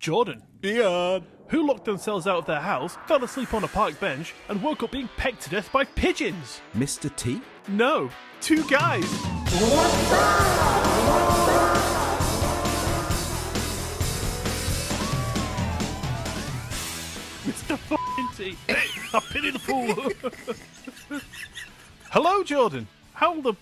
Jordan. Ian. Who locked themselves out of their house, fell asleep on a park bench, and woke up being pecked to death by pigeons? Mr. T? No, two guys. Mr. Fucking T. Hey, I pity the fool. Hello, Jordan. How the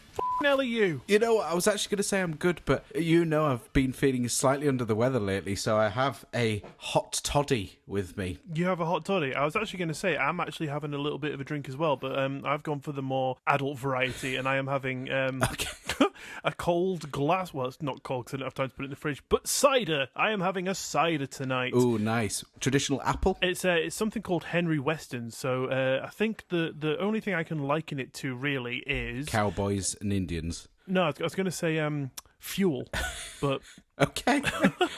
hell are you? You know, I was actually going to say I'm good, but you know I've been feeling slightly under the weather lately, so I have a hot toddy with me. You have a hot toddy. I was actually going to say I'm actually having a little bit of a drink as well, but I've gone for the more adult variety, and I am having a cold glass. Well, it's not cold because I don't have time to put it in the fridge, but cider. I am having a cider tonight. Ooh, nice. Traditional apple? It's something called Henry Weston. So I think the only thing I can liken it to really is Cowboys and Indians. No, I was going to say fuel, but okay.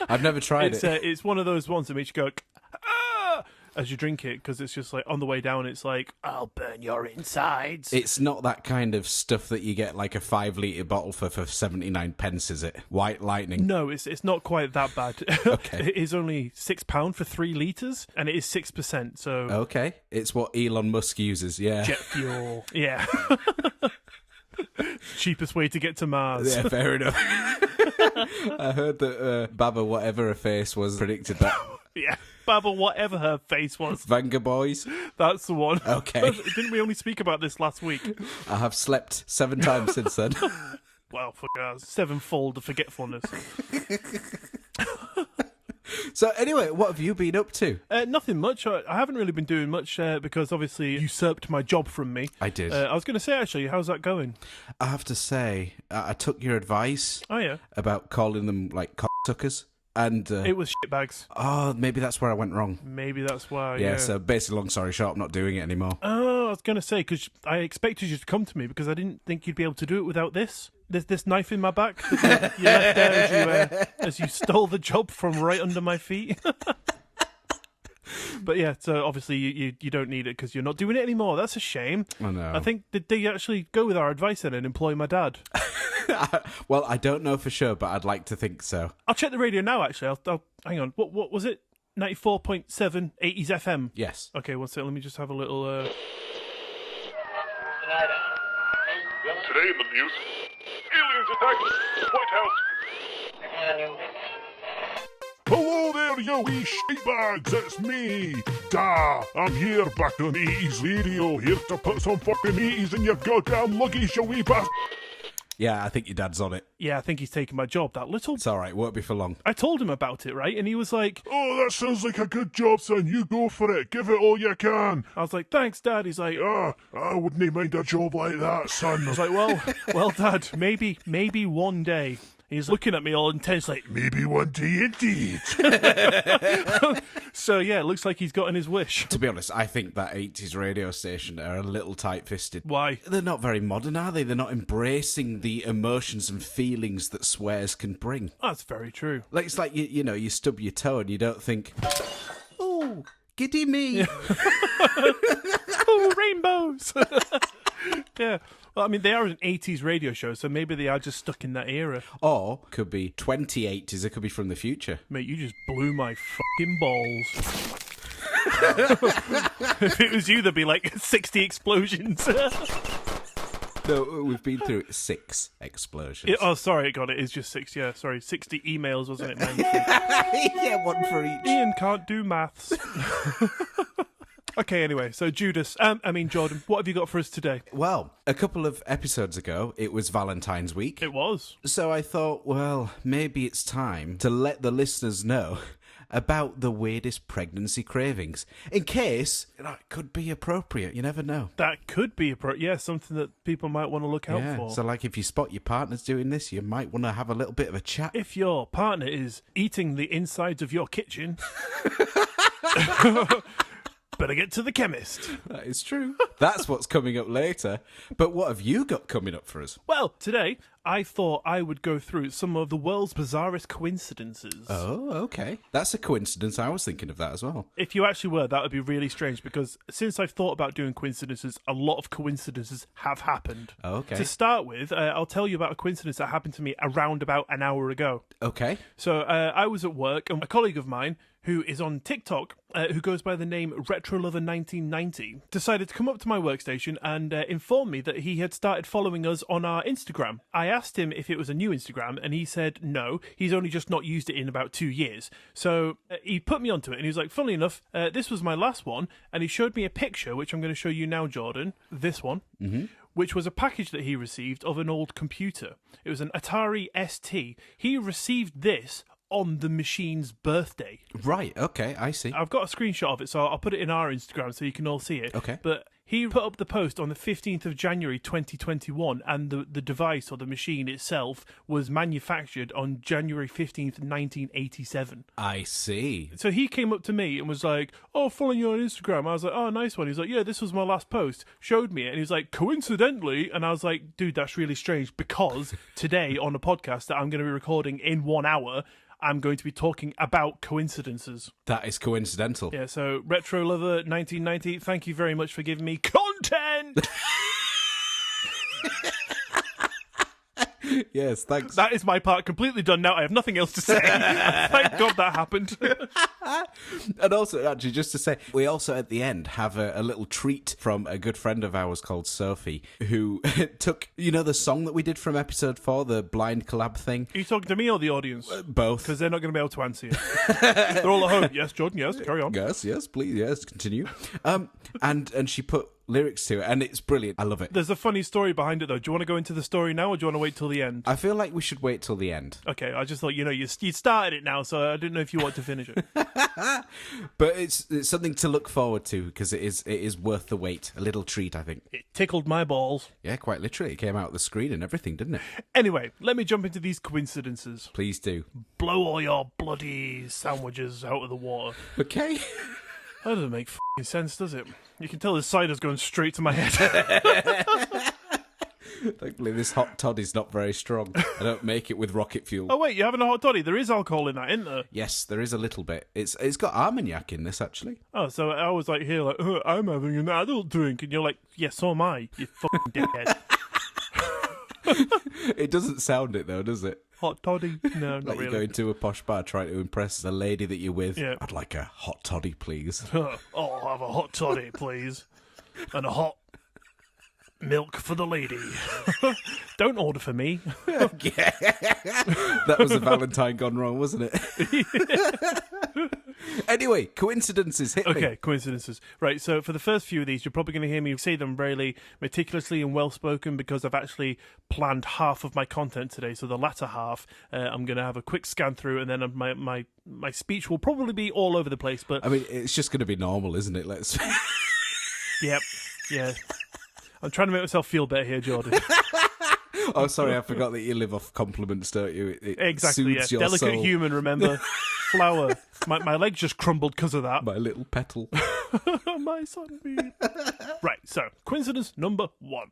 I've never tried it. It's one of those ones that makes you go ah! As you drink it, because it's just like on the way down, it's like I'll burn your insides. It's not that kind of stuff that you get like a 5-litre bottle for 79 pence, is it? White Lightning. No, it's not quite that bad. Okay. It is only £6 for 3 litres, and it is 6%. So okay, it's what Elon Musk uses. Yeah, jet fuel. Yeah. Cheapest way to get to Mars. Yeah, fair enough. I heard that Baba, whatever her face was, predicted that. Yeah, Baba, whatever her face was. Vanga Boys. That's the one. Okay. Didn't we only speak about this last week? I have slept 7 times since then. Well, fuck us. 7-fold forgetfulness. So anyway, what have you been up to? Nothing much. I haven't really been doing much because obviously you usurped my job from me. I did. I was going to say, actually, how's that going? I have to say, I took your advice about calling them like cocksuckers. And it was shitbags. Oh, maybe that's where I went wrong. Maybe that's why. Yeah, so basically, long story short, I'm not doing it anymore. Oh, I was going to say, because I expected you to come to me because I didn't think you'd be able to do it without this. There's this knife in my back that you left there as you stole the job from right under my feet. But yeah, so obviously you don't need it because you're not doing it anymore. That's a shame. I know. I think, did they actually go with our advice then and employ my dad? Well, I don't know for sure, but I'd like to think so. I'll check the radio now, actually. I'll hang on. What was it? 94.7 80s FM? Yes. Okay, one second. Let me just have a little... Today in the news, aliens attack White House. Hello there, you wee shitbags, it's me, Da. I'm here back on 80s radio, here to put some fucking 80s in your goddamn luggies, you wee bastard. Yeah, I think your dad's on it. Yeah, I think he's taking my job, that little... It's all right, won't be for long. I told him about it, right? And he was like... Oh, that sounds like a good job, son. You go for it. Give it all you can. I was like, thanks, Dad. He's like... I wouldn't mind a job like that, son. I was like, well, Dad, maybe one day... He's looking at me all intense, like, maybe one day indeed. So, yeah, it looks like he's gotten his wish. To be honest, I think that 80s radio station are a little tight-fisted. Why? They're not very modern, are they? They're not embracing the emotions and feelings that swears can bring. That's very true. Like, it's like, you know, you stub your toe and you don't think, oh, giddy me. Oh, rainbows. Yeah. Well, I mean, they are an 80s radio show, so maybe they are just stuck in that era. Or could be 2080s, it could be from the future. Mate, you just blew my fucking balls. If it was you, there'd be like 60 explosions. No, we've been through 6 explosions. Sorry, God, it is just 6, yeah. Sorry, 60 emails, wasn't it, man? Yeah, one for each. Ian can't do maths. Okay, anyway, so Jordan, what have you got for us today? Well, a couple of episodes ago, it was Valentine's Week. It was. So I thought, well, maybe it's time to let the listeners know about the weirdest pregnancy cravings. In case, it could be appropriate, you never know. That could be something that people might want to look out for. So like if you spot your partner's doing this, you might want to have a little bit of a chat. If your partner is eating the insides of your kitchen... Better get to the chemist. That is true. That's what's coming up later. But what have you got coming up for us? Well, today I thought I would go through some of the world's bizarrest coincidences. Oh, okay. That's a coincidence. I was thinking of that as well. If you actually were, that would be really strange, because since I've thought about doing coincidences, a lot of coincidences have happened. Oh, okay. To start with, I'll tell you about a coincidence that happened to me around about an hour ago. Okay. So I was at work, and a colleague of mine, who is on TikTok, who goes by the name RetroLover1990, decided to come up to my workstation and inform me that he had started following us on our Instagram. I asked him if it was a new Instagram, and he said no, he's only just not used it in about 2 years. So he put me onto it, and he was like, funnily enough, this was my last one, and he showed me a picture, which I'm going to show you now, Jordan, this one. Mm-hmm. Which was a package that he received of an old computer. It was an Atari ST. He received this on the machine's birthday. Right, okay, I see. I've got a screenshot of it, so I'll put it in our Instagram so you can all see it. Okay. But he put up the post on the 15th of January 2021, and the device or the machine itself was manufactured on January 15th, 1987. I see. So he came up to me and was like, oh, following you on Instagram. I was like, oh, nice one. He was like, yeah, this was my last post. Showed me it. And he was like, coincidentally. And I was like, dude, that's really strange, because today on a podcast that I'm going to be recording in 1 hour, I'm going to be talking about coincidences. That is coincidental. Yeah, so Retro Lover 1990, thank you very much for giving me content! Yes, thanks. That is my part completely done now. I have nothing else to say. Thank God that happened. And also, actually, just to say, we also at the end have a little treat from a good friend of ours called Sophie, who took, you know, the song that we did from episode 4, the blind collab thing? Are you talking to me or the audience? Both. Because they're not going to be able to answer you. They're all at home. Yes, Jordan, yes, carry on. Yes, please, yes, continue. And she put lyrics to it, and it's brilliant. I love it. There's a funny story behind it, though. Do you want to go into the story now, or do you want to wait till the end? I feel like we should wait till the end. Okay, I just thought, you know, you started it now, so I didn't know if you want to finish it. But it's something to look forward to, because it is worth the wait. A little treat, I think. It tickled my balls. Yeah, quite literally. It came out of the screen and everything, didn't it? Anyway, let me jump into these coincidences. Please do. Blow all your bloody sandwiches out of the water. Okay. That doesn't make f***ing sense, does it? You can tell the cider's going straight to my head. Thankfully, this hot toddy's not very strong. I don't make it with rocket fuel. Oh, wait, you're having a hot toddy? There is alcohol in that, isn't there? Yes, there is a little bit. It's got Armagnac in this, actually. Oh, so I was like here, like, I'm having an adult drink. And you're like, yeah, so am I, you fucking dickhead. It doesn't sound it, though, does it? Hot toddy? No, not like really. you go into a posh bar trying to impress the lady that you're with. Yeah. I'd like a hot toddy, please. Oh, I'll have a hot toddy, please. And a hot milk for the lady. Don't order for me. Yeah. That was a Valentine gone wrong, wasn't it? Anyway, coincidences, hit me. Okay, coincidences. Right, so for the first few of these, you're probably going to hear me say them really meticulously and well-spoken, because I've actually planned half of my content today. So the latter half, I'm going to have a quick scan through, and then my speech will probably be all over the place. But I mean, it's just going to be normal, isn't it? Let's. Yep, yeah. I'm trying to make myself feel better here, Jordan. Oh, sorry, I forgot that you live off compliments, don't you? It Exactly, yeah. soothes your Delicate soul. human, remember? Flower. My leg just crumbled because of that. My little petal. My sunbeam. Right, so, coincidence number 1.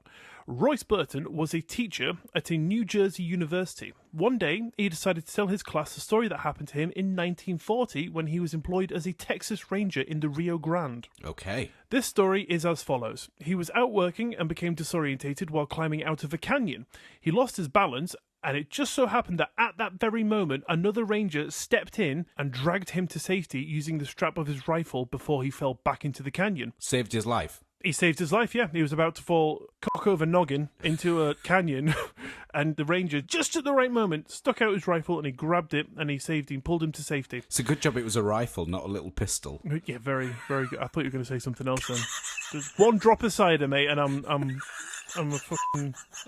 Royce Burton was a teacher at a New Jersey university. One day, he decided to tell his class a story that happened to him in 1940 when he was employed as a Texas Ranger in the Rio Grande. Okay. This story is as follows. He was out working and became disorientated while climbing out of a canyon. He lost his balance, and it just so happened that at that very moment, another ranger stepped in and dragged him to safety using the strap of his rifle before he fell back into the canyon. Saved his life. He saved his life, yeah. He was about to fall cock over noggin into a canyon, and the ranger, just at the right moment, stuck out his rifle and he grabbed it and he saved him, pulled him to safety. It's a good job it was a rifle, not a little pistol. Yeah, very, very good. I thought you were going to say something else then. Just one drop of cider, mate, and I'm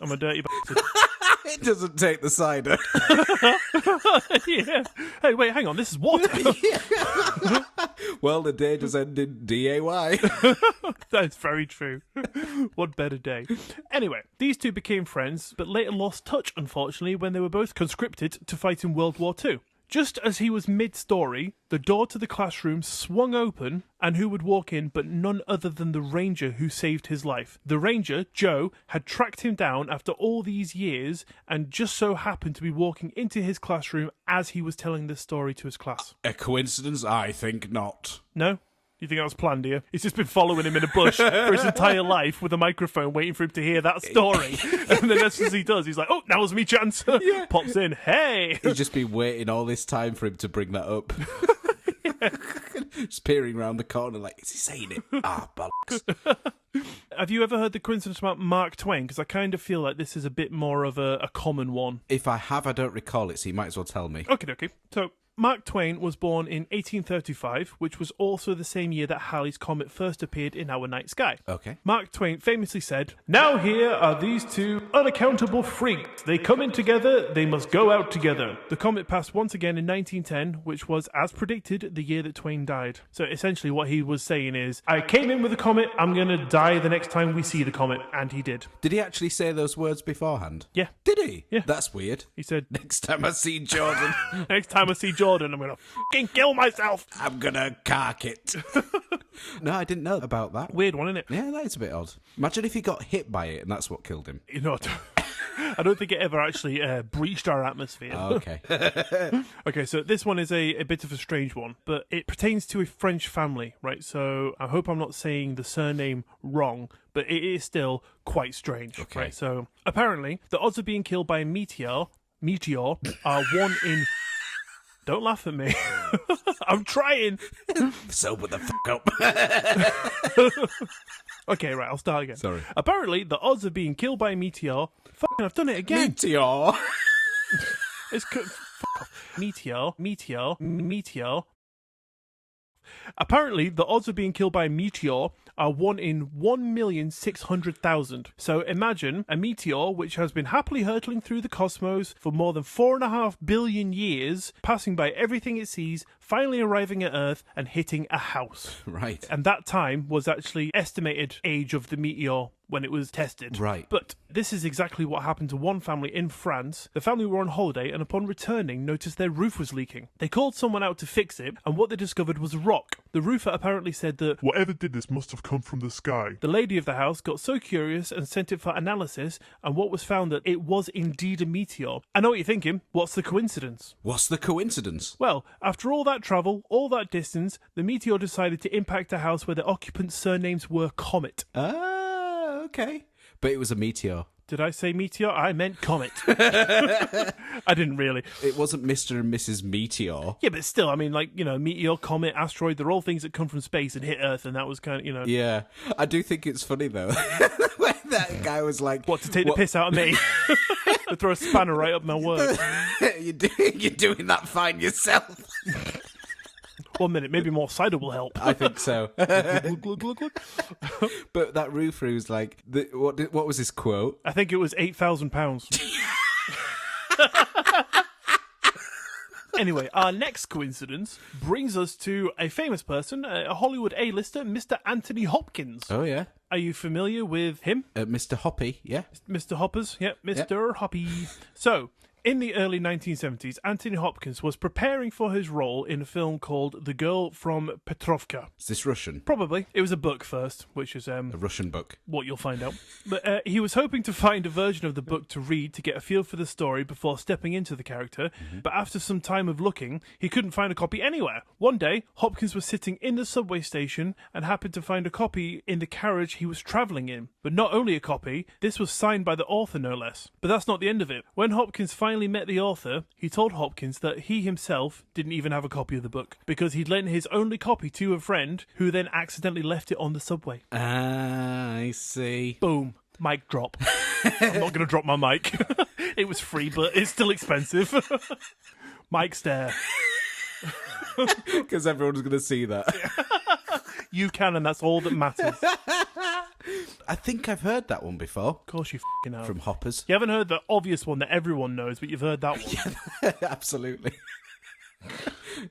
a dirty bastard. It doesn't take the cider. Yeah. Hey, wait, hang on. This is water. Well, the day just ended DAY. That's very true. What better day? Anyway, these two became friends, but later lost touch, unfortunately, when they were both conscripted to fight in World War II. Just as he was mid-story, the door to the classroom swung open, and who would walk in but none other than the ranger who saved his life. The ranger, Joe, had tracked him down after all these years and just so happened to be walking into his classroom as he was telling this story to his class. A coincidence? I think not. No? You think that was planned, do you? He's just been following him in a bush for his entire life with a microphone waiting for him to hear that story. And then as soon as he does, he's like, oh, now's me chance. Yeah. Pops in, hey! He's just been waiting all this time for him to bring that up. Just peering around the corner like, is he saying it? Ah, bollocks. Have you ever heard the coincidence about Mark Twain? Because I kind of feel like this is a bit more of a common one. If I have, I don't recall it, so you might as well tell me. Okay. So, Mark Twain was born in 1835, which was also the same year that Halley's Comet first appeared in our night sky. Okay. Mark Twain famously said, "Now here are these two unaccountable freaks. They come in together, they must go out together." The comet passed once again in 1910, which was, as predicted, the year that Twain died. So essentially what he was saying is, I came in with a comet, I'm going to die the next time we see the comet. And he did. Did he actually say those words beforehand? Yeah. Did he? Yeah. That's weird. He said, Next time I see Jordan... next time I see Jordan, I'm going to fucking kill myself. I'm gonna cark it. No, I didn't know about that. Weird one, isn't it? Yeah, that is a bit odd. Imagine if he got hit by it and that's what killed him. You know, I don't think it ever actually breached our atmosphere. Oh, okay. Okay, so this one is a bit of a strange one, but it pertains to a French family, right? So I hope I'm not saying the surname wrong, but it is still quite strange, Okay. right? So apparently, the odds of being killed by a meteor are 1 in... Don't laugh at me. I'm trying. Sober the fuck up. Okay, right, I'll start again. Sorry. Apparently, the odds of being killed by a meteor... Fucking, I've done it again. Meteor. It's meteor. Apparently, the odds of being killed by a meteor are 1 in 1,600,000. So imagine a meteor which has been happily hurtling through the cosmos for more than 4.5 billion years, passing by everything it sees, finally arriving at Earth and hitting a house. Right. And that time was actually estimated age of the meteor when it was tested. Right. But this is exactly what happened to one family in France. The family were on holiday and upon returning noticed their roof was leaking. They called someone out to fix it and what they discovered was a rock. The roofer apparently said that Whatever did this must have come from the sky. the lady of the house got so curious and sent it for analysis, and what was found that it was indeed a meteor. I know what you're thinking. What's the coincidence? What's the coincidence? Well, after all that travel, all that distance, the meteor decided to impact a house where the occupants' surnames were Comet. Ah, okay. But it was a meteor. Did I say meteor? I meant comet. I didn't really. It wasn't Mr. and Mrs. Meteor. Yeah, but still, I mean, like, you know, meteor, comet, asteroid, they're all things that come from space and hit Earth, and that was kind of, you know... Yeah. I do think it's funny, though, when that guy was like... What, to take the piss out of me? To throw a spanner right up my work. You're doing that fine yourself. 1 minute, maybe more cider will help. I think so. Glug, glug, glug, glug. But that roofer was like, what was his quote? I think it was £8,000. Anyway, our next coincidence brings us to a famous person, a Hollywood A-lister, Mr. Anthony Hopkins. Oh, yeah. Are you familiar with him? Mr. Hoppy, yeah. Mr. Hoppers? Yep, Mr. Hoppy. So, in the early 1970s, Anthony Hopkins was preparing for his role in a film called The Girl from Petrovka. Is this Russian? Probably. It was a book first, which is A Russian book. what you'll find out. But he was hoping to find a version of the book to read to get a feel for the story before stepping into the character. But after some time of looking, he couldn't find a copy anywhere. One day, Hopkins was sitting in the subway station and happened to find a copy in the carriage he was travelling in. But not only a copy, this was signed by the author no less. But that's not the end of it. When Hopkins finally met the author, he told Hopkins that he himself didn't even have a copy of the book because he'd lent his only copy to a friend who then accidentally left it on the subway. Ah, I see. Boom. Mic drop. I'm not going to drop my mic. It was free, but it's still expensive. Mic stare. Because everyone's going to see that. You can, and that's all that matters. I think I've heard that one before. Of course you f***ing have. From Hoppers. You haven't heard the obvious one that everyone knows, but you've heard that one. Absolutely.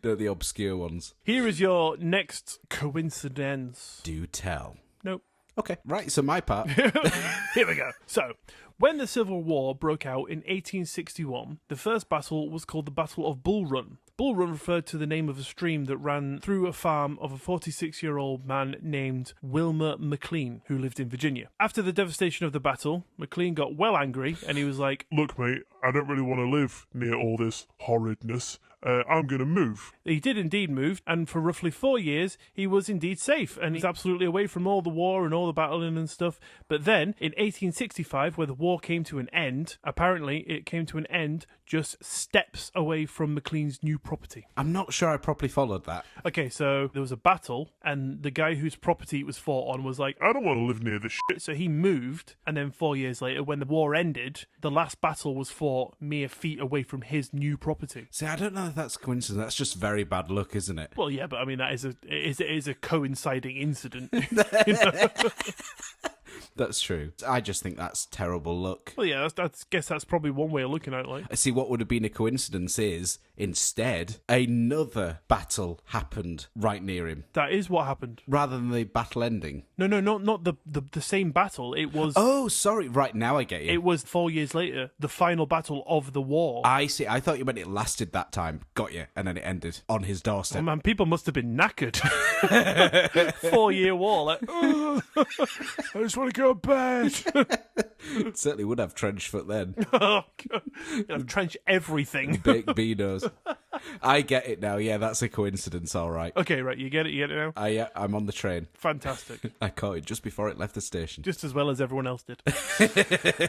No, the obscure ones. Here is your next coincidence. Do tell. Nope. Okay, right, so my part. Here we go. So, when the Civil War broke out in 1861, the first battle was called the Battle of Bull Run. Bull Run referred to the name of a stream that ran through a farm of a 46-year-old man named Wilmer McLean, who lived in Virginia. After the devastation of the battle, McLean got well angry, and he was like, Look, mate, I don't really want to live near all this horridness. I'm going to move. He did indeed move, and for roughly 4 years, he was indeed safe, and he's absolutely away from all the war and all the battling and stuff. But then, in 1865, where the war came to an end, apparently it came to an end just steps away from McLean's new property. I'm not sure I properly followed that. Okay, so there was a battle, and the guy whose property it was fought on was like, I don't want to live near this shit. so he moved, and then 4 years later, when the war ended, the last battle was fought mere feet away from his new property. See, I don't know if that's coincidence. That's just very bad luck, isn't it? Well, yeah, but I mean, that is a coinciding incident. You know? That's true. I just think that's terrible luck. Well, yeah, that's guess that's probably one way of looking at it. Like, I see what would have been a coincidence is, instead, another battle happened right near him. that is what happened. Rather than the battle ending. No, not the same battle. It was. Oh, sorry. Right, now I get you. It was 4 years later, the final battle of the war. I see. I thought you meant it lasted that time. Got you. And then it ended on his doorstep. Oh, man, people must have been knackered. 4-year war. Like, "Ugh, I just want to go to bed. It certainly would have trench foot then. Oh, God. I've trenched everything. Baked beanos. I get it now. Yeah, that's a coincidence. All right. Okay, right. You get it now? Yeah, I'm on the train. Fantastic. I caught it just before it left the station. Just as well as everyone else did.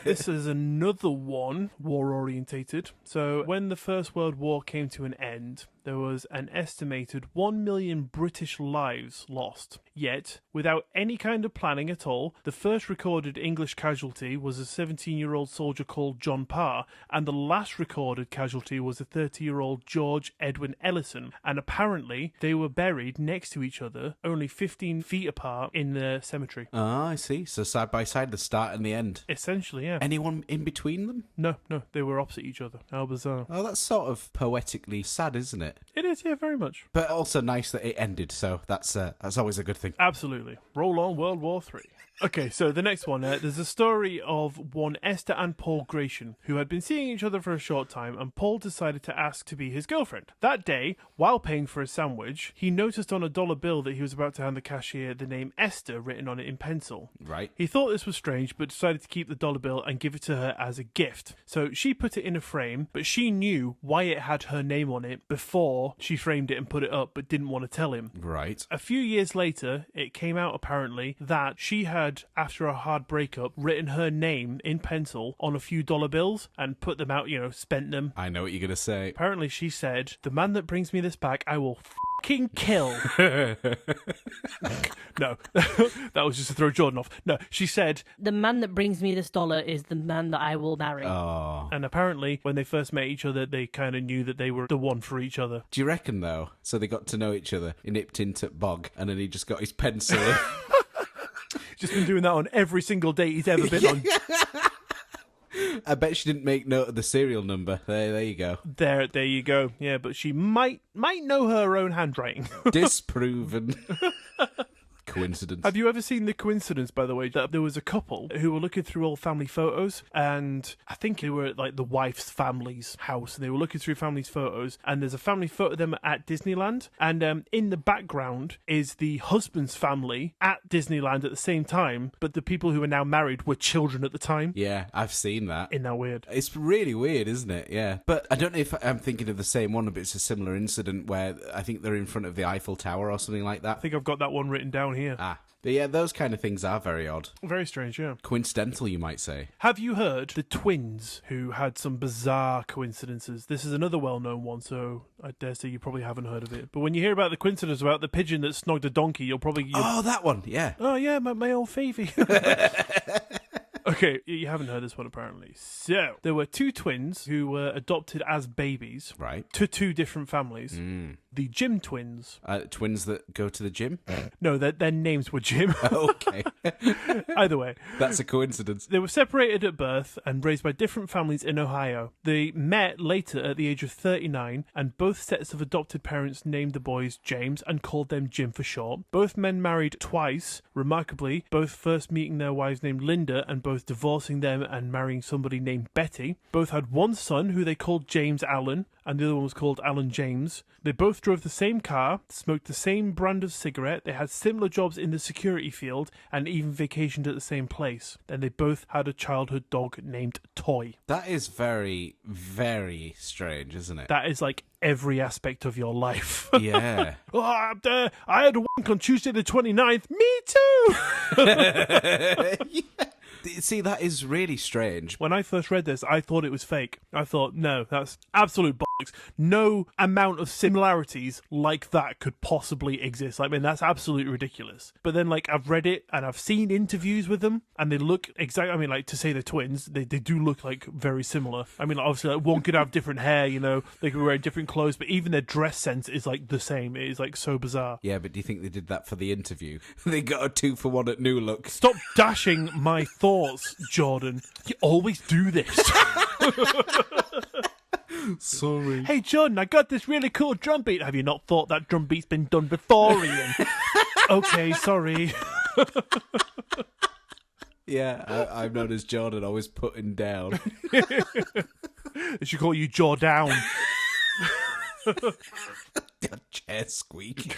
This is another one, war-orientated. So when the First World War came to an end, there was an estimated 1 million British lives lost. Yet, without any kind of planning at all, the first recorded English casualty was a 17-year-old soldier called John Parr, and the last recorded casualty was a 30-year-old George Edwin Ellison, and apparently they were buried next to each other, only 15 feet apart in the cemetery. Ah, I see. So side by side, the start and the end. Essentially, yeah. Anyone in between them? No, they were opposite each other. How bizarre. Oh, that's sort of poetically sad, isn't it? It is, yeah, very much. But also nice that it ended, so that's always a good thing. Absolutely. Roll on World War III. Okay, so the next one, there's a story of one Esther and Paul Gratian, who had been seeing each other for a short time, and Paul decided to ask to be his girlfriend. That day, while paying for a sandwich, he noticed on a dollar bill that he was about to hand the cashier the name Esther written on it in pencil. Right. He thought this was strange, but decided to keep the dollar bill and give it to her as a gift. So she put it in a frame, but she knew why it had her name on it before she framed it and put it up, but didn't want to tell him. Right. A few years later, it came out apparently that she had, after a hard breakup, written her name in pencil on a few dollar bills and put them out, spent them. I know what you're going to say. Apparently she said, "The man that brings me this back, I will fucking kill." No, that was just to throw Jordan off. No, she said, "The man that brings me this dollar is the man that I will marry." Oh. and apparently when they first met each other, they kind of knew that they were the one for each other. Do you reckon, though? So they got to know each other, he nipped into bog, and then he just got his pencil. Just been doing that on every single date he's ever been on. I bet she didn't make note of the serial number. There you go. There you go. Yeah, but she might know her own handwriting. Disproven. Coincidence. Have you ever seen the coincidence, by the way, that there was a couple who were looking through old family photos, and I think they were at like the wife's family's house, and they were looking through family's photos, and there's a family photo of them at Disneyland, and in the background is the husband's family at Disneyland at the same time, but the people who are now married were children at the time. Yeah, I've seen that. Isn't that weird? It's really weird, isn't it? Yeah. But I don't know if I'm thinking of the same one, but it's a similar incident where I think they're in front of the Eiffel Tower or something like that. I think I've got that one written down here. Ah. But yeah, those kind of things are very odd. Very strange, yeah. Coincidental, you might say. Have you heard the twins who had some bizarre coincidences? This is another well-known one, so I dare say you probably haven't heard of it. But when you hear about the coincidence about the pigeon that snogged a donkey, you'll probably... Oh, that one, yeah. Oh, yeah, my old Favy. Okay, you haven't heard this one apparently. So, there were two twins who were adopted as babies. Right. To two different families. The Jim twins. Twins that go to the gym? No, their names were Jim. Okay. Either way. That's a coincidence. They were separated at birth and raised by different families in Ohio. They met later at the age of 39, and both sets of adopted parents named the boys James and called them Jim for short. Both men married twice, remarkably, both first meeting their wives named Linda and both divorcing them and marrying somebody named Betty. Both had one son who they called James Allen, and the other one was called Alan James. They both drove the same car, smoked the same brand of cigarette, they had similar jobs in the security field, and even vacationed at the same place. Then they both had a childhood dog named Toy. That is very, very strange, isn't it? That is like every aspect of your life. Yeah. Oh, I had a wank on Tuesday the 29th. Me too! Yeah. See, that is really strange. When I first read this, I thought it was fake. I thought, no, that's absolute bollocks. No amount of similarities like that could possibly exist. I mean, that's absolutely ridiculous. But then, like, I've read it and I've seen interviews with them, and they look exactly, I mean, like, to say they're twins, they do look, like, very similar. I mean, like, obviously, like, one could have different hair, you know, they could wear different clothes, but even their dress sense is, like, the same. It is, like, so bizarre. Yeah, but do you think they did that for the interview? They got a 2-for-1 at New Look. Stop dashing my thoughts, Jordan. You always do this. Sorry. Hey, Jordan, I got this really cool drum beat. Have you not thought that drum beat's been done before, Ian? Okay, sorry. Yeah, I'm known as Jordan, always putting down. They should call you Jaw Down. Chair squeak.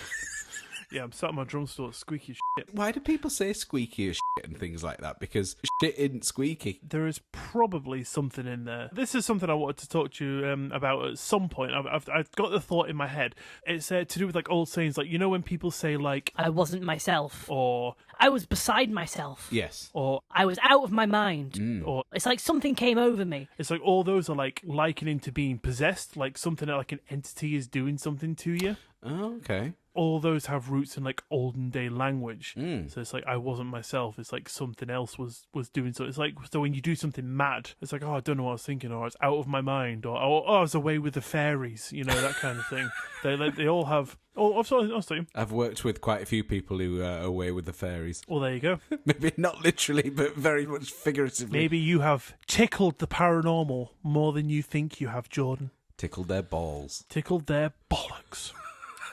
Yeah, I'm sat on my drum store, squeaky shit. Why do people say squeaky as shit and things like that? Because shit isn't squeaky. There is probably something in there. This is something I wanted to talk to you about at some point. I've got the thought in my head. It's to do with like old sayings, like, you know when people say like, I wasn't myself. or I was beside myself. Yes. or I was out of my mind. or It's like something came over me. it's like all those are like likening to being possessed, like something like an entity is doing something to you. Oh, okay. All those have roots in like olden day language. So it's like I wasn't myself. It's like something else was doing so. It's like, so when you do something mad, it's like, oh, I don't know what I was thinking, or I was out of my mind, or oh, I was away with the fairies, you know, that kind of thing. They all have. Oh, I'm sorry. I've worked with quite a few people who are away with the fairies. Well, there you go. Maybe not literally, but very much figuratively. Maybe you have tickled the paranormal more than you think you have, Jordan. Tickled their balls. Tickled their bollocks.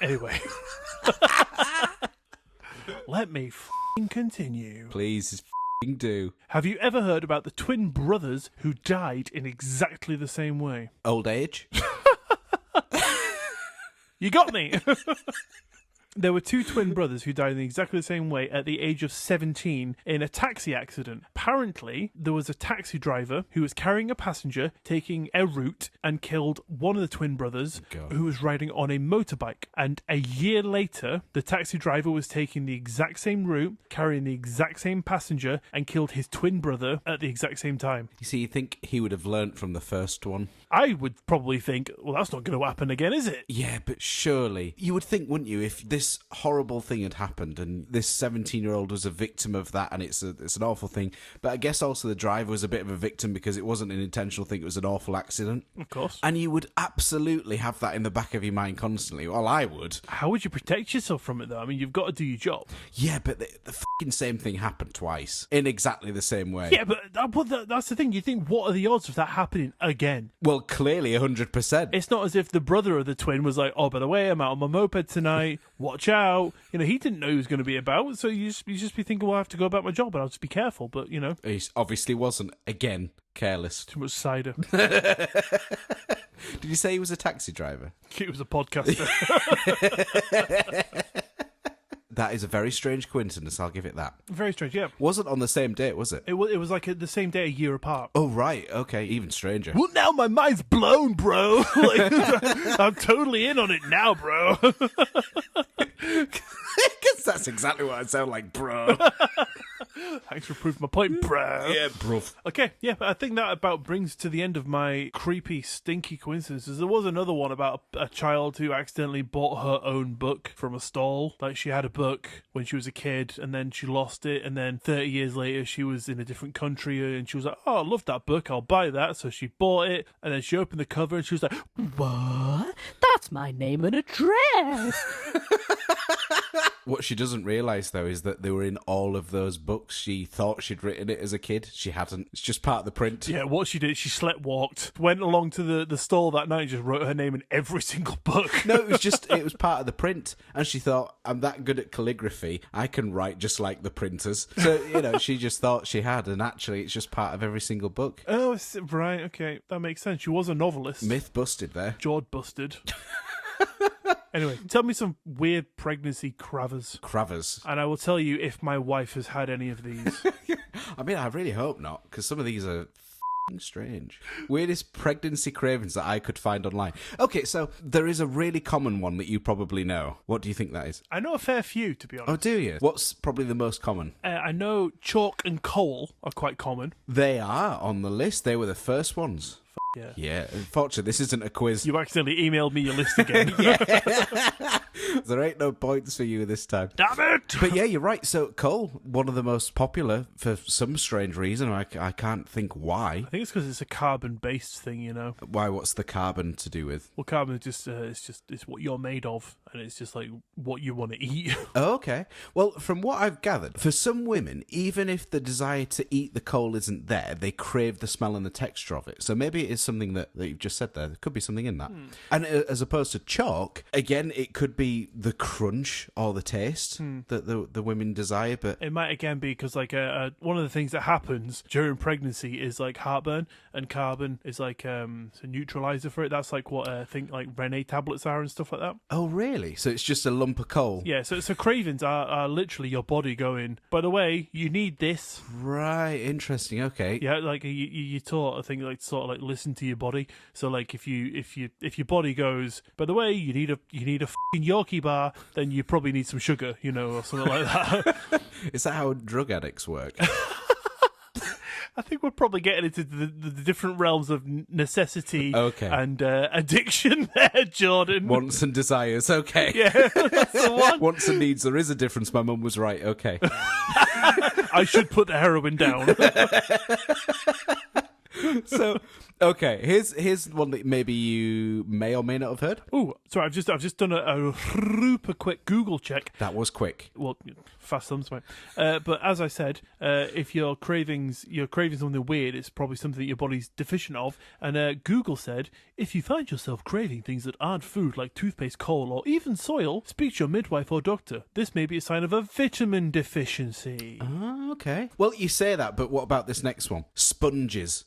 Anyway. Let me continue. Please f***ing do. Have you ever heard about the twin brothers who died in exactly the same way? Old age? You got me! There were two twin brothers who died in exactly the same way at the age of 17 in a taxi accident. Apparently, there was a taxi driver who was carrying a passenger taking a route and killed one of the twin brothers who was riding on a motorbike. And a year later, the taxi driver was taking the exact same route, carrying the exact same passenger, and killed his twin brother at the exact same time. You see, you think he would have learnt from the first one? I would probably think, well, that's not going to happen again, is it? Yeah, but surely. You would think, wouldn't you, if this horrible thing had happened and this 17-year-old was a victim of that, and it's an awful thing. But I guess also the driver was a bit of a victim because it wasn't an intentional thing, it was an awful accident. Of course. And you would absolutely have that in the back of your mind constantly. Well, I would. How would you protect yourself from it, though? I mean, you've got to do your job. Yeah, but the fucking same thing happened twice in exactly the same way. Yeah, but that's the thing. You think, what are the odds of that happening again? Well, clearly 100%. It's not as if the brother of the twin was like, oh, by the way, I'm out on my moped tonight. Watch out. You know, he didn't know he was going to be about, so you just be thinking, well, I have to go about my job, and I'll just be careful. But, you know. He obviously wasn't. Again, careless. Too much cider. Did you say he was a taxi driver? He was a podcaster. That is a very strange coincidence, I'll give it that. Very strange, yeah. Wasn't on the same date, was it? It was like the same day, a year apart. Oh, right. Okay, even stranger. Well, now my mind's blown, bro. Like, I'm totally in on it now, bro. Because that's exactly what I sound like, bro. Thanks for proving my point, bro. Yeah, bruv. Okay, yeah, but I think that about brings to the end of my creepy, stinky coincidences. There was another one about a child who accidentally bought her own book from a stall. Like, she had a book when she was a kid, and then she lost it, and then 30 years later, she was in a different country, and she was like, oh, I love that book, I'll buy that. So she bought it, and then she opened the cover, and she was like, What? That's my name and address. What she doesn't realise, though, is that they were in all of those books. She thought she'd written it as a kid. She hadn't. It's just part of the print. Yeah, what she did, she slept walked, went along to the store that night and just wrote her name in every single book. No, it was part of the print. And she thought, I'm that good at calligraphy, I can write just like the printers. So, she just thought she had, and actually it's just part of every single book. Oh, right, okay. That makes sense. She was a novelist. Myth busted there. Jaw busted. Anyway, tell me some weird pregnancy Cravers. and I will tell you if my wife has had any of these. I mean, I really hope not, because some of these are strange. Weirdest pregnancy cravings that I could find online. Okay, so there is a really common one that you probably know. What do you think that is? I know a fair few, to be honest. Oh, do you? What's probably the most common? I know chalk and coal are quite common. They are on the list. They were the first ones. Yeah. Yeah, unfortunately, this isn't a quiz. You accidentally emailed me your list again. There ain't no points for you this time. Damn it! But yeah, you're right. So coal, one of the most popular for some strange reason. I can't think why. I think it's because it's a carbon-based thing, Why? What's the carbon to do with? Well, carbon is just it's what you're made of, and it's just like what you want to eat. Oh, okay. Well, from what I've gathered, for some women, even if the desire to eat the coal isn't there, they crave the smell and the texture of it. So maybe it is something that you've just said there. There could be something in that. And as opposed to chalk, again, it could be the crunch or the taste that the women desire. But It might again be because like one of the things that happens during pregnancy is like heartburn, and carbon is like a neutralizer for it. That's like what I think like Rene tablets are and stuff like that. oh, really? So it's just a lump of coal? Yeah, so cravings are literally your body going, by the way, you need this. Right. Interesting. Okay. Yeah, like you taught, I think, like sort of like listen to your body. So like if your body goes, by the way, you need a fucking Yorkie bar, then you probably need some sugar, or something like that. Is that how drug addicts work? I think we're probably getting into the different realms of necessity and addiction there, Jordan. Wants and desires. Okay. Yeah, that's the one. Wants and needs. There is a difference. My mum was right. Okay. I should put the heroin down. So, okay, here's one that maybe you may or may not have heard. Oh, sorry, I've just done a super quick Google check. That was quick. Well, fast thumbs, mate. But as I said, if you're craving something weird, it's probably something that your body's deficient of. And Google said, if you find yourself craving things that aren't food, like toothpaste, coal, or even soil, speak to your midwife or doctor. This may be a sign of a vitamin deficiency. Oh, okay. Well, you say that, but what about this next one? Sponges.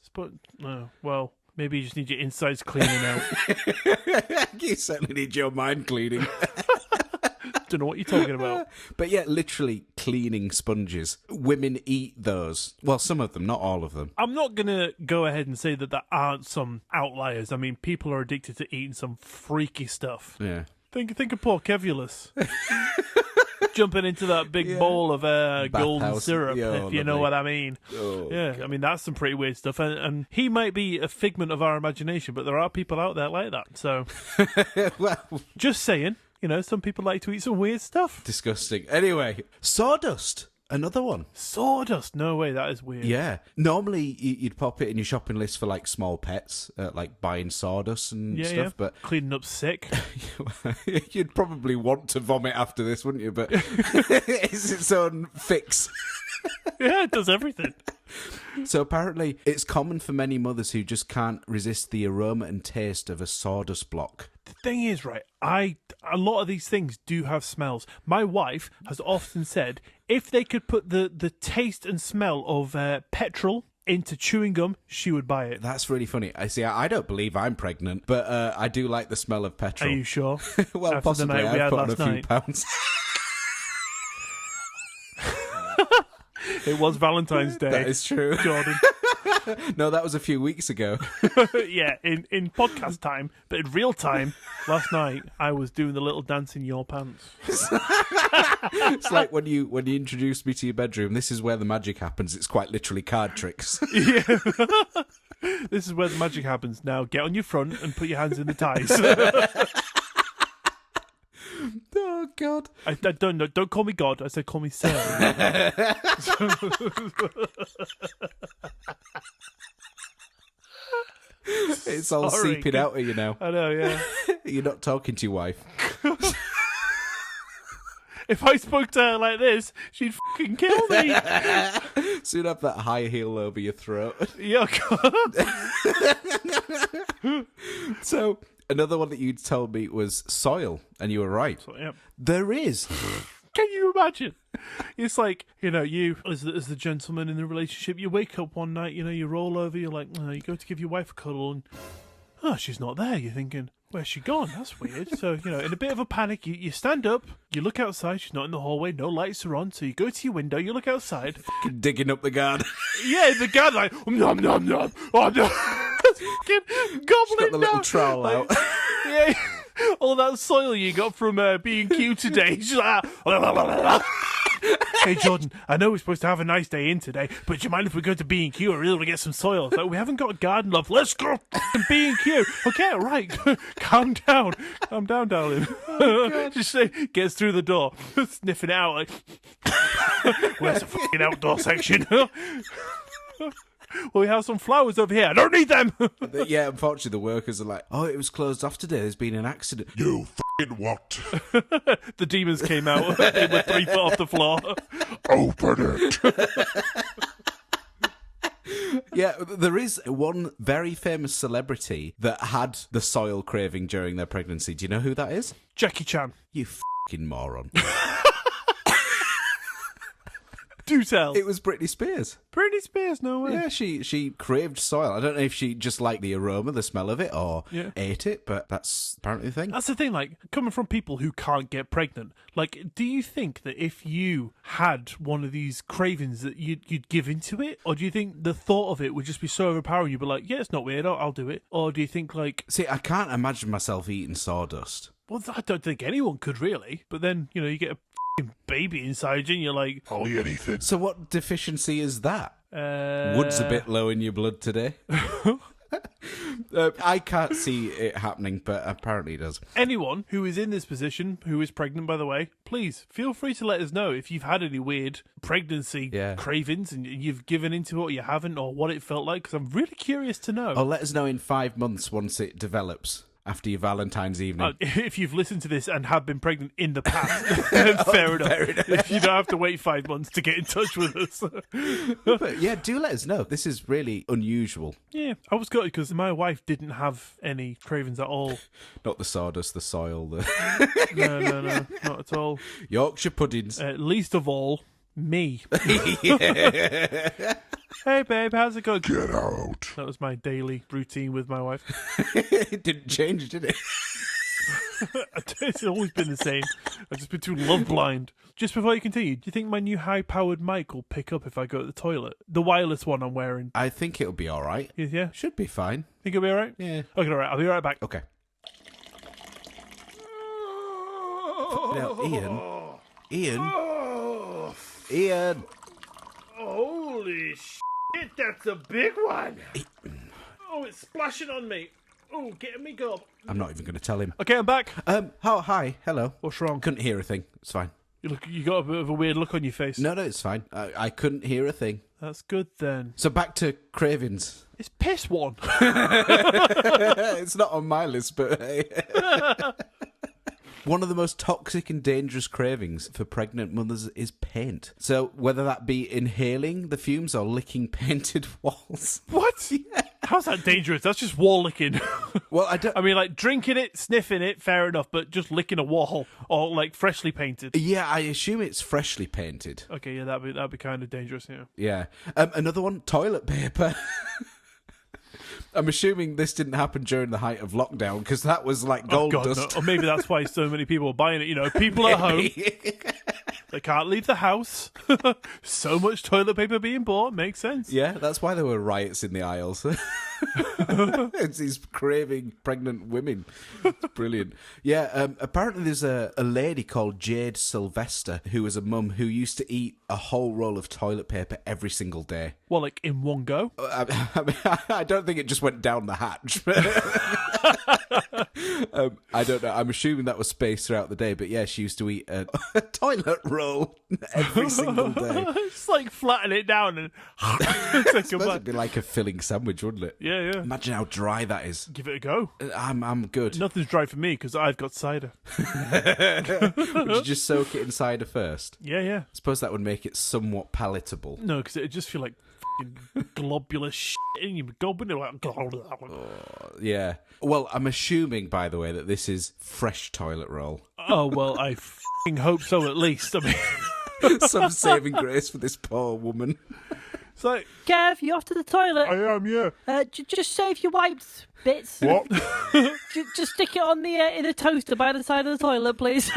Well, maybe you just need your insides cleaning out. You certainly need your mind cleaning. Don't know what you're talking about. But yeah, literally cleaning sponges. Women eat those. Well, some of them, not all of them. I'm not going to go ahead and say that there aren't some outliers. I mean, people are addicted to eating some freaky stuff. Yeah. Think of poor Kevulus. Jumping into that big bowl of golden syrup, if you know what I mean. Oh, yeah, God. I mean, that's some pretty weird stuff. And he might be a figment of our imagination, but there are people out there like that. So, Well, just saying, some people like to eat some weird stuff. disgusting. Anyway, sawdust. Another one. Sawdust? No way, that is weird. Yeah. Normally, you'd pop it in your shopping list for, like, small pets, like buying sawdust and stuff, but... Cleaning up sick. You'd probably want to vomit after this, wouldn't you? But it's its own fix. Yeah, it does everything. So apparently, it's common for many mothers who just can't resist the aroma and taste of a sawdust block. The thing is, right, a lot of these things do have smells. My wife has often said if they could put the taste and smell of petrol into chewing gum, she would buy it. That's really funny. I don't believe I'm pregnant, but I do like the smell of petrol. Are you sure? Well, After possibly. the night we I've had put on a last few night. pounds. It was Valentine's Day. That is true. Jordan. No, that was a few weeks ago. Yeah, in podcast time, but in real time, last night I was doing the little dance in your pants. It's like when you introduced me to your bedroom. This is where the magic happens. It's quite literally card tricks. Yeah. This is where the magic happens. Now get on your front and put your hands in the ties. Oh God! I don't know. Don't call me God. I said call me Sarah. It's all Sorry. seeping out of you now. I know. Yeah. You're not talking to your wife. If I spoke to her like this, she'd fucking kill me. Soon have that high heel over your throat. Yeah, God. So, another one that you told me was soil, and you were right. So, yeah. There is. Can you imagine? It's like, you, as the gentleman in the relationship, you wake up one night, you roll over, you're like, you go to give your wife a cuddle, and, she's not there. You're thinking, where's she gone? That's weird. So, in a bit of a panic, you stand up, you look outside, she's not in the hallway, no lights are on, so you go to your window, you look outside. Digging up the garden. Yeah, the garden, like, nom, nom, nom. Oh, no. Fucking gobbling Got the little down. trowel out. Yeah. All that soil you got from B&Q today. She's like, hey, Jordan, I know we're supposed to have a nice day in today, but do you mind if we go to B&Q? I really want to get some soil. Like, we haven't got a garden, love. Let's go to B&Q. Okay, all right. Calm down. Calm down, darling. Just gets through the door, sniffing it out like, where's the fucking outdoor section? Well, we have some flowers over here. I don't need them. Yeah, unfortunately, the workers are like, it was closed off today. There's been an accident. You fucking what? The demons came out. They were 3 foot off the floor. Open it. Yeah, there is one very famous celebrity that had the soil craving during their pregnancy. Do you know who that is? Jackie Chan. You fucking moron. Do tell. It was Britney Spears. Britney Spears, no way. Yeah, she craved soil. I don't know if she just liked the aroma, the smell of it, or ate it, but that's apparently the thing. That's the thing, like, coming from people who can't get pregnant, like, do you think that if you had one of these cravings that you'd give into it? Or do you think the thought of it would just be so overpowering you'd be like, yeah, it's not weird, I'll do it? Or do you think, like... See, I can't imagine myself eating sawdust. Well, I don't think anyone could, really. But then, you get a baby inside you and you're like... I'll eat anything. So what deficiency is that? Wood's a bit low in your blood today. I can't see it happening, but apparently it does. Anyone who is in this position, who is pregnant, by the way, please feel free to let us know if you've had any weird pregnancy cravings and you've given into it or you haven't, or what it felt like, because I'm really curious to know. Or let us know in 5 months once it develops. After your Valentine's evening. If you've listened to this and have been pregnant in the past, then fair enough. You don't have to wait 5 months to get in touch with us. But yeah, do let us know. This is really unusual. Yeah, I was gutted because my wife didn't have any cravings at all. Not the sawdust, the soil. No, not at all. Yorkshire puddings. Least of all, me. Yeah. Hey, babe, how's it going? Get out. That was my daily routine with my wife. It didn't change, did it? It's always been the same. I've just been too love blind. Just before you continue, do you think my new high-powered mic will pick up if I go to the toilet? The wireless one I'm wearing. I think it'll be all right. Yeah? Should be fine. Think it'll be all right? Yeah. Okay, all right. I'll be right back. Okay. Now, Ian. Holy shit, that's a big one. Oh, it's splashing on me. Oh, getting me gob. I'm not even going to tell him. Okay, I'm back. Hi, hello. What's wrong? Couldn't hear a thing. It's fine. You got a bit of a weird look on your face. No, it's fine. I couldn't hear a thing. That's good then. So back to cravings. It's piss one. It's not on my list, but hey. One of the most toxic and dangerous cravings for pregnant mothers is paint. So whether that be inhaling the fumes or licking painted walls. What? Yeah. How's that dangerous? That's just wall licking. Well, I mean, like, drinking it, sniffing it, fair enough, but just licking a wall or, like, freshly painted. Yeah, I assume it's freshly painted. Okay, yeah, that'd be kind of dangerous, yeah. Yeah. Another one, toilet paper. I'm assuming this didn't happen during the height of lockdown because that was like gold dust. No. Or maybe that's why so many people are buying it. People at home, they can't leave the house. So much toilet paper being bought makes sense. Yeah, that's why there were riots in the aisles. It's these craving pregnant women. It's brilliant. Yeah, apparently there's a lady called Jade Sylvester who was a mum who used to eat a whole roll of toilet paper every single day. Well, like in one go? I don't think it just went down the hatch. I don't know. I'm assuming that was spaced throughout the day, but yeah, she used to eat a toilet roll every single day. Just like flatten it down and I suppose it'd be like a filling sandwich, wouldn't it? Yeah. Imagine how dry that is. Give it a go. I'm good. Nothing's dry for me because I've got cider. Would you just soak it in cider first? Yeah. I suppose that would make it somewhat palatable. No, because it'd just feel like globular shit in your gob, wouldn't it? Like, Yeah. Well, I'm assuming, by the way, that this is fresh toilet roll. oh, well, I hope so at least. I mean, Some saving grace for this poor woman. it's like, Kev, you off to the toilet? I am, yeah. Just save your wipes bits. What? Just stick it on the in the toaster by the side of the toilet, please.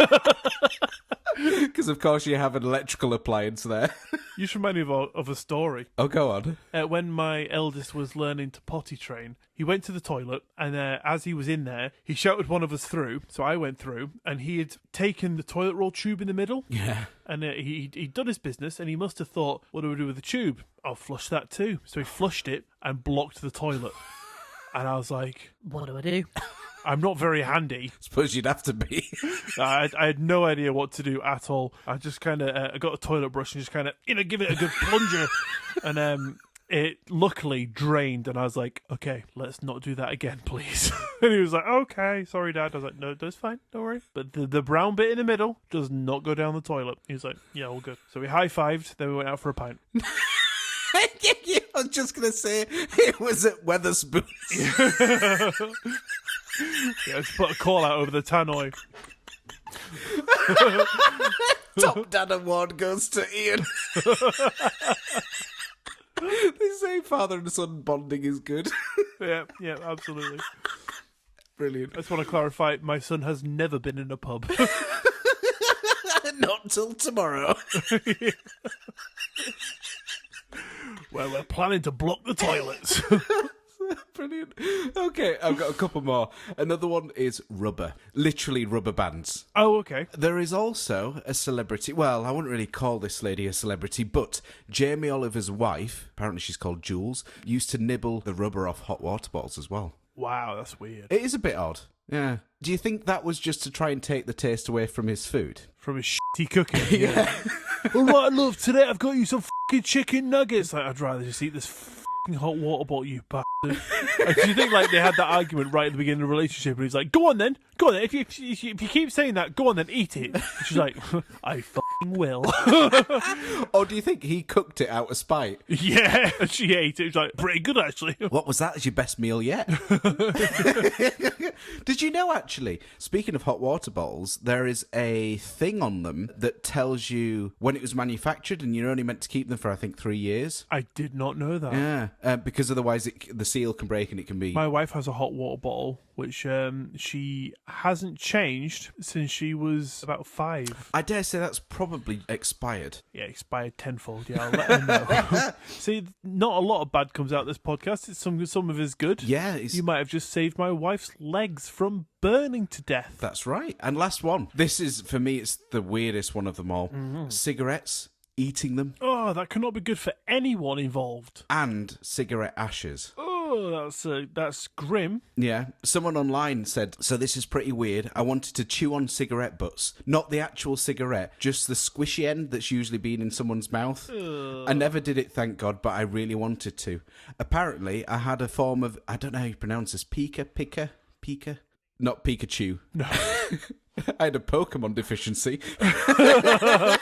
Because, of course, you have an electrical appliance there. you just remind me of a story. Oh, go on. When my eldest was learning to potty train, he went to the toilet, and as he was in there, he shouted one of us through. So I went through, and he had taken the toilet roll tube in the middle. Yeah. And he'd done his business, and he must have thought, what do we do with the tube? I'll flush that too. So he flushed it and blocked the toilet. And I was like, What do I do? I'm not very handy. Suppose you'd have to be. I had no idea what to do at all. I just kind of I got a toilet brush and just kind of give it a good plunger, and it luckily drained. And I was like, okay, let's not do that again, please. And he was like, okay, sorry, Dad. I was like, no, that's fine, don't worry. But the brown bit in the middle does not go down the toilet. He was like, yeah, all good. So we high-fived. Then we went out for a pint. I was just going to say, it was at Weatherspoons. Yeah, let's put a call out over the tannoy. Top Dad Award goes to Ian. They say father and son bonding is good. Yeah, absolutely. Brilliant. I just want to clarify, my son has never been in a pub. Not till tomorrow. Well, we're planning to block the toilets. Brilliant. Okay, I've got a couple more. Another one is rubber. Literally rubber bands. Oh, okay. There is also a celebrity. Well, I wouldn't really call this lady a celebrity, but Jamie Oliver's wife, apparently she's called Jules, used to nibble the rubber off hot water bottles as well. Wow, that's weird. It is a bit odd. Yeah. Do you think that was just to try and take the taste away from his food? From his shitty cooking. Yeah. All right, love, today I've got you some fucking chicken nuggets. Like, I'd rather just eat this fucking hot water bottle, you bastard. Like, do you think like they had that argument right at the beginning of the relationship, and he's like, go on then. If you keep saying that, go on then, eat it. And she's like, I fucking will. Or do you think he cooked it out of spite? Yeah, and she ate it. She's like, pretty good, actually. What was that? That's your best meal yet. Did you know, actually, speaking of hot water bottles, there is a thing on them that tells you when it was manufactured, and you're only meant to keep them for, I think, 3 years. I did not know that. Yeah, because otherwise the seal can break and it can be... My wife has a hot water bottle, which she hasn't changed since she was about 5. I dare say that's probably expired. Yeah, expired tenfold. Yeah, I'll let her know. See, not a lot of bad comes out of this podcast. It's some of it is good. Yeah. You might have just saved my wife's legs from burning to death. That's right. And last one. This is, for me, it's the weirdest one of them all. Mm-hmm. Cigarettes, eating them. Oh, that cannot be good for anyone involved. And cigarette ashes. Oh, that's grim. Yeah. Someone online said, so this is pretty weird. I wanted to chew on cigarette butts. Not the actual cigarette, just the squishy end that's usually been in someone's mouth. I never did it, thank God, but I really wanted to. Apparently, I had a form of, I don't know how you pronounce this, Pika? Not Pikachu. No. I had a Pokemon deficiency. I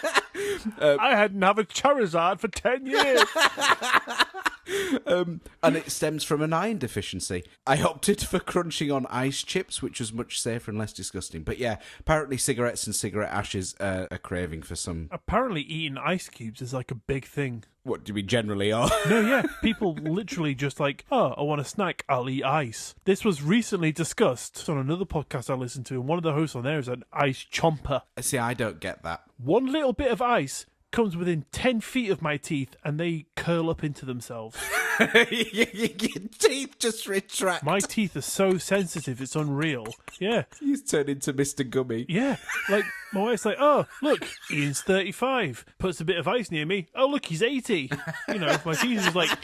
hadn't had a Charizard for 10 years. And it stems from an iron deficiency. I opted for crunching on ice chips, which was much safer and less disgusting. But yeah, apparently cigarettes and cigarette ashes are a craving for some... Apparently eating ice cubes is like a big thing. What do we generally are? No, yeah. People literally just like, oh, I want a snack, I'll eat ice. This was recently discussed on another podcast I listened to, and one of the hosts on there is an ice chomper. See, I don't get that. One little bit of ice comes within 10 feet of my teeth, and they curl up into themselves. Your teeth just retract. My teeth are so sensitive, it's unreal. Yeah. You turn into Mr. Gummy. Yeah. Like, my wife's like, oh, look, Ian's 35. Puts a bit of ice near me. Oh, look, he's 80. You know, my teeth is like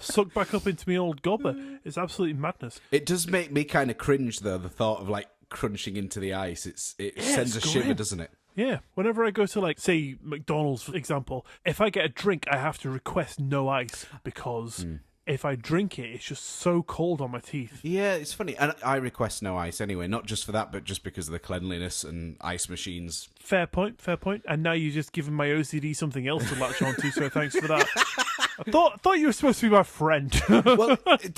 sucked back up into my old gobber. It's absolutely madness. It does make me kind of cringe, though, the thought of, like, crunching into the ice. It sends a shiver, doesn't it? Yeah. Whenever I go to, like, say, McDonald's, for example, if I get a drink, I have to request no ice because if I drink it, it's just so cold on my teeth. Yeah, it's funny. And I request no ice anyway, not just for that, but just because of the cleanliness and ice machines. Fair point. And now you've just given my OCD something else to latch onto, so thanks for that. I thought you were supposed to be my friend. Well,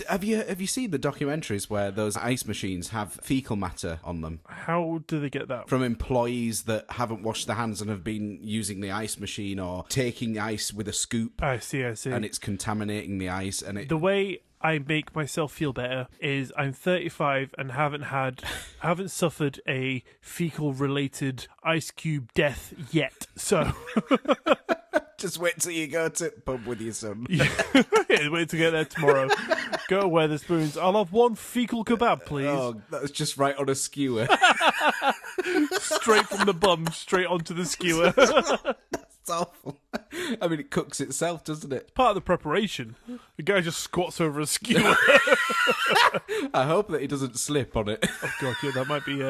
have you seen the documentaries where those ice machines have fecal matter on them? How do they get that? From employees that haven't washed their hands and have been using the ice machine or taking ice with a scoop. I see. And it's contaminating the ice. And the way I make myself feel better is I'm 35 and haven't suffered a fecal-related ice cube death yet. So just wait till you go to pub with your son. Yeah, wait to get there tomorrow. Go to Weatherspoons. I'll have one fecal kebab, please. Oh, that was just right on a skewer. Straight from the bum, straight onto the skewer. It's awful. I mean, it cooks itself, doesn't it? Part of the preparation. The guy just squats over a skewer. I hope that he doesn't slip on it. Oh, God, yeah, that might be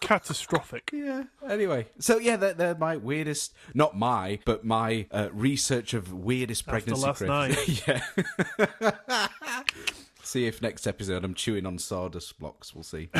catastrophic. Yeah. Anyway, so yeah, they're my weirdest, not my, but my research of weirdest pregnancy last night. Yeah. See if next episode I'm chewing on sawdust blocks. We'll see.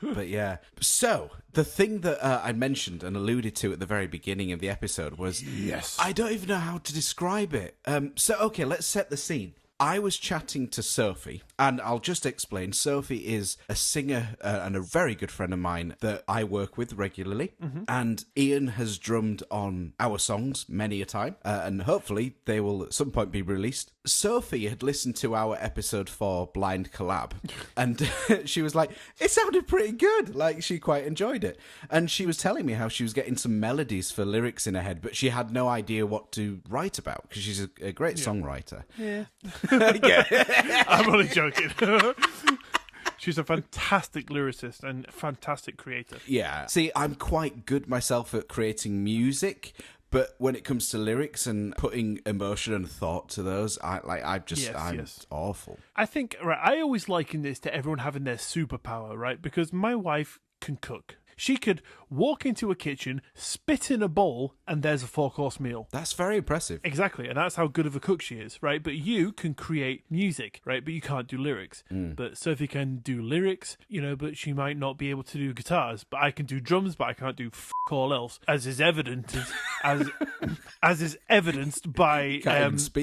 But yeah. So, the thing that I mentioned and alluded to at the very beginning of the episode was... Yes. I don't even know how to describe it. Okay, let's set the scene. I was chatting to Sophie, and I'll just explain. Sophie is a singer and a very good friend of mine that I work with regularly, and Ian has drummed on our songs many a time, and hopefully they will at some point be released. Sophie had listened to our episode 4 Blind Collab, and she was like, it sounded pretty good, like she quite enjoyed it. And she was telling me how she was getting some melodies for lyrics in her head, but she had no idea what to write about, because she's a great songwriter. Yeah. Yeah. I'm only joking. She's a fantastic lyricist and fantastic creator. Yeah. See, I'm quite good myself at creating music, but when it comes to lyrics and putting emotion and thought to those, I'm awful. I think, right, I always liken this to everyone having their superpower, right? Because my wife can cook. She could walk into a kitchen, spit in a bowl, and there's a 4-course meal. That's very impressive. Exactly, and that's how good of a cook she is, right? But you can create music, right? But you can't do lyrics. But Sophie can do lyrics, but she might not be able to do guitars. But I can do drums, but I can't do all else, as is evident as is evidenced by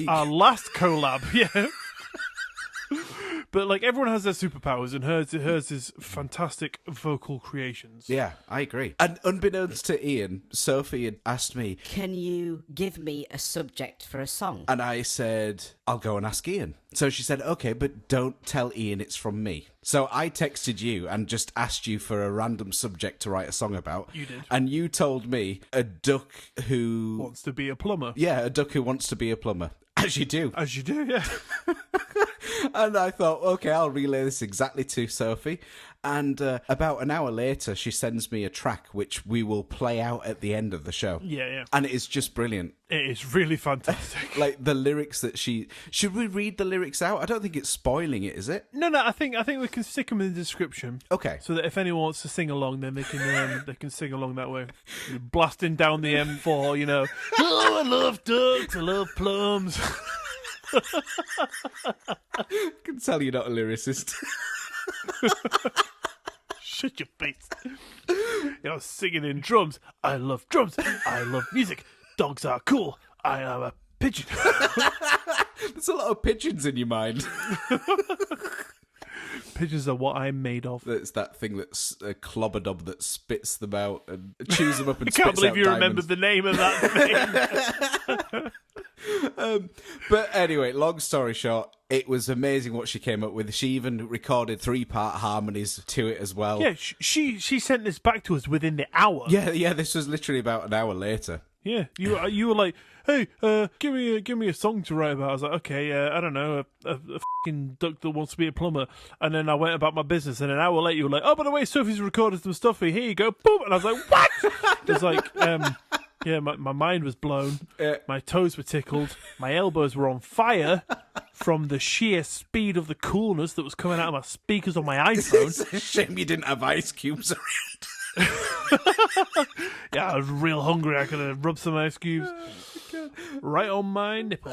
our last collab. Yeah. But everyone has their superpowers, and hers is fantastic vocal creations. Yeah, I agree. And unbeknownst to Ian, Sophie had asked me, can you give me a subject for a song? And I said, I'll go and ask Ian. So she said, okay, but don't tell Ian it's from me. So I texted you and just asked you for a random subject to write a song about. You did. And you told me a duck who... wants to be a plumber. Yeah, a duck who wants to be a plumber. As you do. As you do, yeah. And I thought, okay, I'll relay this exactly to Sophie. And about an hour later, she sends me a track which we will play out at the end of the show. Yeah. And it's just brilliant. It is really fantastic. The lyrics that she... Should we read the lyrics out? I don't think it's spoiling it, is it? No, I think we can stick them in the description. Okay. So that if anyone wants to sing along, then they can sing along that way. Blasting down the M4, Oh, I love ducks, I love plums. I can tell you're not a lyricist. Shut your face. Singing in drums. I love drums. I love music. Dogs are cool. I am a pigeon. There's a lot of pigeons in your mind. Pigeons are what I'm made of. It's that thing that's a clobberdob that spits them out and chews them up and I spits out can't believe you diamonds. remembered the name of that thing. But anyway, long story short, it was amazing what she came up with. She even recorded 3-part harmonies to it as well. Yeah, she sent this back to us within the hour. Yeah, this was literally about an hour later. Yeah, you were like, hey, give me a song to write about. I was like, okay, I don't know, a fucking duck that wants to be a plumber. And then I went about my business, and an hour later you were like, oh, by the way, Sophie's recorded some stuff here. Here you go, boom. And I was like, what? It was like, yeah, my mind was blown. My toes were tickled. My elbows were on fire from the sheer speed of the coolness that was coming out of my speakers on my iPhone. It's a shame you didn't have ice cubes around. Yeah, I was real hungry. I could have rubbed some ice cubes right on my nipple.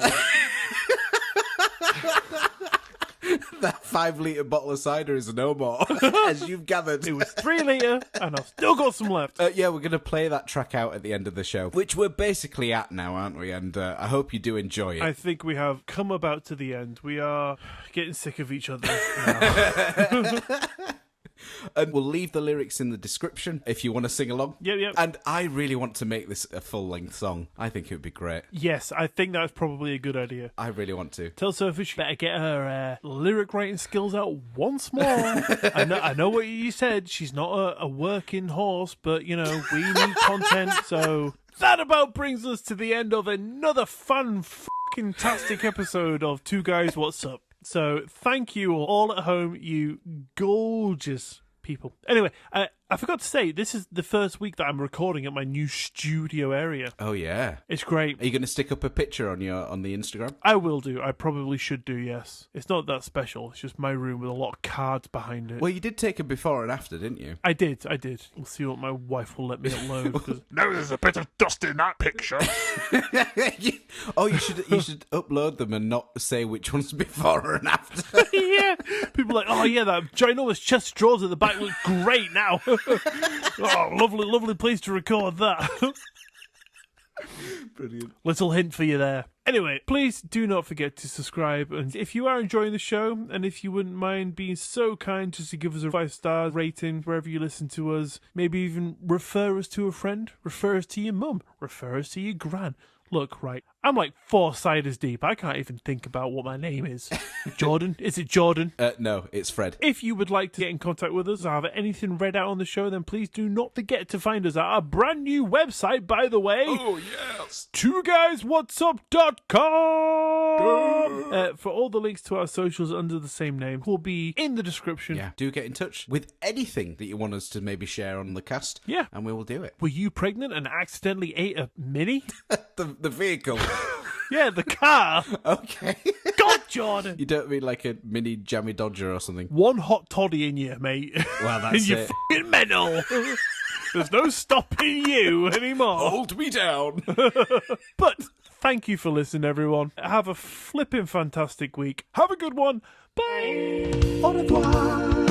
That 5-litre bottle of cider is no more, as you've gathered. It was 3 litre, and I've still got some left. Yeah, we're going to play that track out at the end of the show, which we're basically at now, aren't we? And I hope you do enjoy it. I think we have come about to the end. We are getting sick of each other now. And we'll leave the lyrics in the description if you want to sing along. Yep. And I really want to make this a full-length song. I think it would be great. Yes, I think that's probably a good idea. I really want to. Tell Sophie she better get her lyric writing skills out once more. I know what you said. She's not a working horse, but, you know, we need content, so... That about brings us to the end of another fun, f***ing-tastic episode of Two Guys What's Up. So thank you all at home, you gorgeous people. Anyway, I forgot to say, this is the first week that I'm recording at my new studio area. Oh, yeah. It's great. Are you going to stick up a picture on the Instagram? I will do. I probably should do, yes. It's not that special. It's just my room with a lot of cards behind it. Well, you did take a before and after, didn't you? I did. We'll see what my wife will let me upload. 'Cause... Now there's a bit of dust in that picture. Oh, you should upload them and not say which one's before and after. Yeah. People are like, oh, yeah, that ginormous chest of drawers at the back looks great now. Oh, lovely place to record that. Brilliant. Little hint for you there. Anyway, please do not forget to subscribe, and if you are enjoying the show, and if you wouldn't mind being so kind just to give us a 5-star rating wherever you listen to us, maybe even refer us to a friend, refer us to your mum, refer us to your gran. Look, right, I'm like 4 ciders deep. I can't even think about what my name is. Jordan? Is it Jordan? No, it's Fred. If you would like to get in contact with us or have anything read out on the show, then please do not forget to find us at our brand new website, by the way. Oh, yes. twoguyswhatsup.com. For all the links to our socials under the same name will be in the description. Yeah, do get in touch with anything that you want us to maybe share on the cast. Yeah. And we will do it. Were you pregnant and accidentally ate a Mini? The vehicle. Yeah, the car. Okay. God, Jordan. You don't mean like a mini jammy Dodger or something? One hot toddy in you, mate. Well, that's and you're it. fucking mental. There's no stopping you anymore. Hold me down. But thank you for listening, everyone. Have a flipping fantastic week. Have a good one. Bye. Au revoir.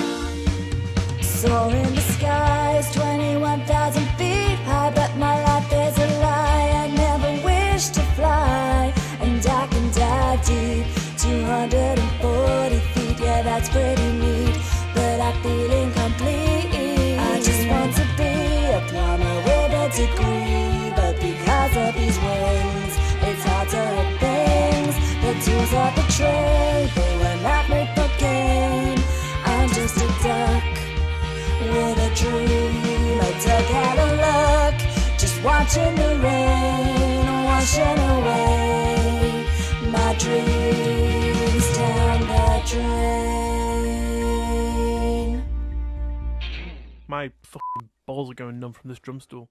Soar in the skies, 21,000 feet high, but my life is a lie. I never wish to fly, and I can dive deep, 240 feet. Yeah, that's pretty neat, but I feel incomplete. I just want to be a plumber with a degree, but because of these wings, it's hard to hit things. The tools of the trade, they were not made for gain. I'm just a duck with a dream, a duck out of luck, just watching the rain washing away my dreams down the drain. My fucking balls are going numb from this drum stool.